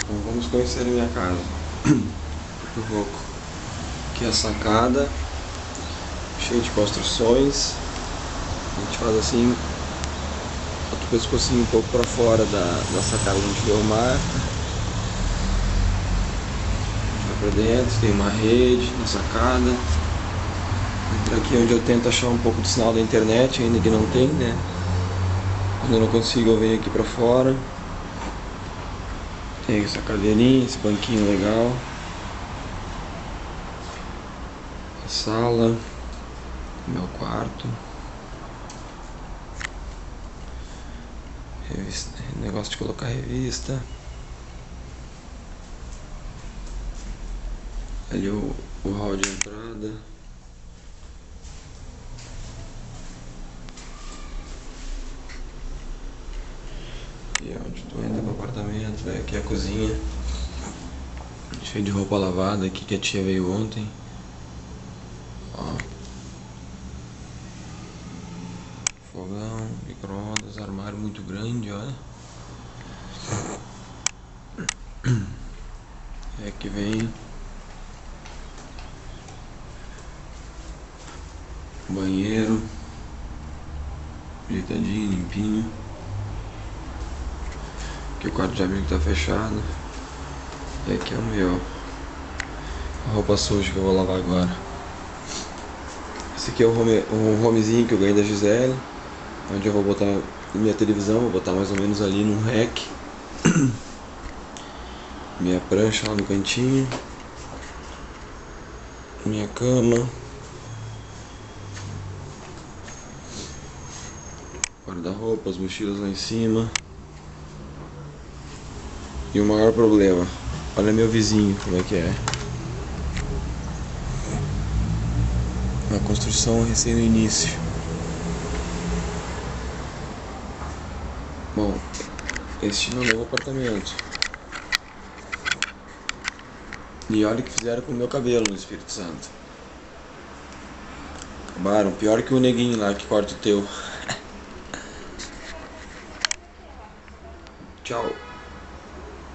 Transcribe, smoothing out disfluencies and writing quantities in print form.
Então vamos conhecer a minha casa. Porto Roco. Aqui é a sacada, cheia de construções. A gente faz assim, bota o pescocinho um pouco para fora da sacada, a gente vê o mar. Vai para dentro, tem uma rede na sacada. Entra aqui onde eu tento achar um pouco do sinal da internet, ainda que não tem, né? Quando eu não consigo, eu venho aqui pra fora. Tem essa cadeirinha, esse banquinho legal. A sala, meu quarto. Revista, negócio de colocar revista. Ali o hall de entrada. Aqui é onde tu entra pro apartamento, né? Aqui é a cozinha. Cheio de roupa lavada aqui que a tia veio ontem. Ó. Fogão, micro-ondas, armário muito grande, olha. É que vem banheiro, ajeitadinho, limpinho. Aqui o quarto de amigo tá fechado. E aqui é o meu. A roupa suja que eu vou lavar agora. Esse aqui é o homezinho que eu ganhei da Gisele, onde eu vou botar minha televisão, vou botar mais ou menos ali num rack. Minha prancha lá no cantinho. Minha cama. Guarda-roupa, as mochilas lá em cima. E o maior problema, olha meu vizinho como é que é. Uma construção recém no início. Bom, este é o meu novo apartamento. E olha o que fizeram com o meu cabelo no Espírito Santo. Acabaram, pior que o neguinho lá que corta o teu. Tchau.